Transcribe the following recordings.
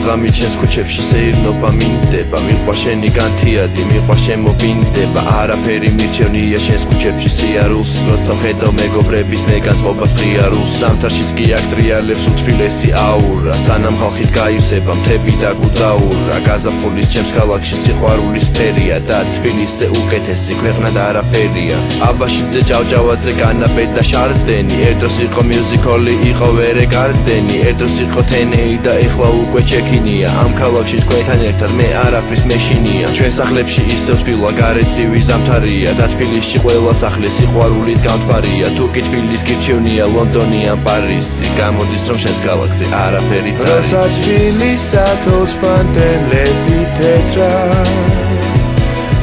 ღამი ჩემს ქუჩებში სეირნობა მინდება მიყვა შენი განთიადი მიყვა შემობინდება არაფერი მირჩევნია შენს ქუჩებში სიარულს როცა ვხედავ მეგობრების მეგაწყობას ღიარულს ზამთარშიც კი აქ ტრიალებს უთბილესი აურა სანამ ხალხით გაივსება მთები და გუდაურა გაზაფხულის ჩემს ქალაქში სიყვარულის ფერია და თბილისზე უკეთესი ქვეყნად არაფერია აბაშიძე ჭავჭავაძე კანაპე და შარდენი ერთდროს იყო მიუზიკოლი იყო ვერე გარდენი ერთდროს იყო თენეი და ეხლა უკვე ჩექინია ამ ქალაქში თქვენთან ერთად მე არაფრის მეშინია ჩვენ სახლებში ისევ თბილა გარეცივი ზამთარია და თბილისში ყველა სახლი სიყვარულით გამთბარია თუ კი თბილის გირჩევნია ლონდონი ან პარიზი გამოდის რომ შენს ქალაქზე არაფერი წარი როცა თბილის ათოს პანტელები თეთრა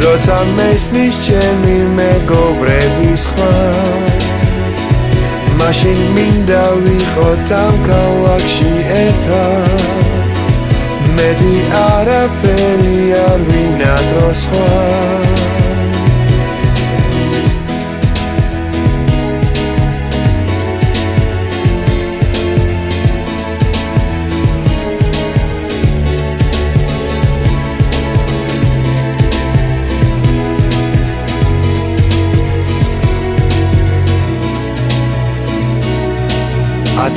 როცა მესმის ჩემი მეგობრების ხმა მაშინ მინდა ვიყოთ ამ ქალაქში ერთად მეტი არაფერი არ ვინადრო სხვა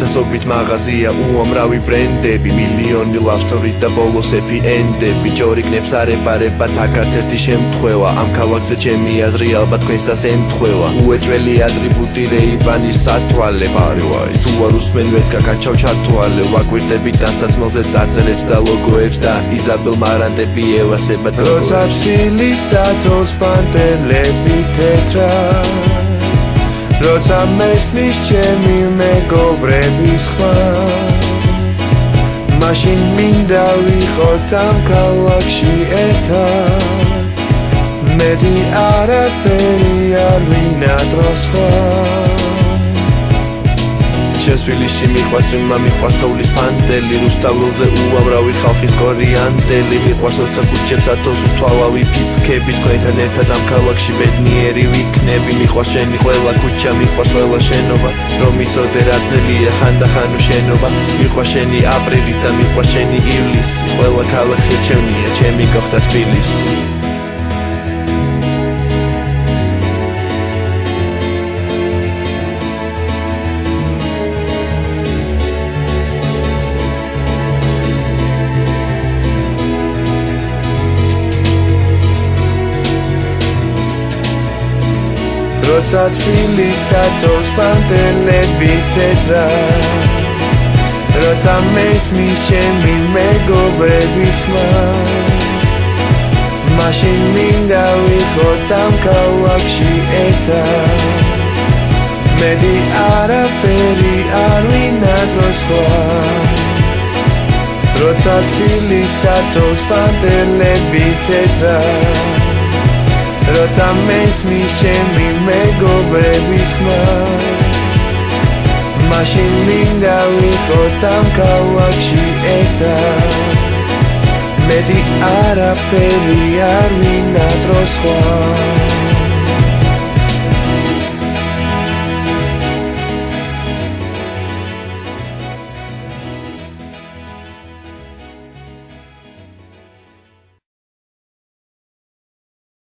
ათასობით მაღაზია უამრავი ბრენდები მილიონი ლავსტორი და ბოლოს ეფი ენდები ჯორიკნებს არეპარება თაკაც ერთი შემთხვევა ამ ქალაქზე ჩემი აზრი ალბათ თქვენსაც ემთხვევა უეჭველი ატრიბუტი რეიბანის სათვალე პარვაი თუ არ უსმენ ვერც კაკაჩავ ჩათვალე ვაკვირდები ტანსაცმელზე წარწერებს და ლოგოებს და იზაბელ მარანტები ევასებად როცა თბილის ათოს პანტელები თეთრა როცა მესმის ჩემი მეგობრების ხმა მაშინ მინდა ვიყოთ ამ ქალაქში ერთად მეტი არაფერი არ ვინადრო სხვა ჩემს თბილისში მიყვარს ძმა მიყვარს თოვლის ფანდელი რუსთაველზე უამრავი ხალხის კორიანდელი მიყვარს როცა ქუჩებს ათოს უთვალავი ფიფქები თქვენთან ერთად ამ ქალაქში ბედნიერი ვიქნები მიყვარს შენი ყველა ქუჩა მიყვარს ყველა შენობა რომ იცოდე რა ძნელია ხანდახან უშენობა მიყვარს შენი აპრილი და მიყვარს შენი ივლისი ყველა ქალაქს ერჩევნია ჩემი გახდა თბილისი როცა თბილის ათოს პანტელები თეთრა როცა მესმის ჩემი მეგობრების ხმა მაშინ მინდა ვიყოთ ამ ქალაქში ერთად მეტი არაფერი არ ვინადრო სხვა როცა თბილის ათოს პანტელები თეთრა როცა მესმის ჩემი მეგობრების ხმა მაშინ მინდა ვიყოთ ამ ქალაქში ერთად მეტი არაფერი არ ვინადრო სხვა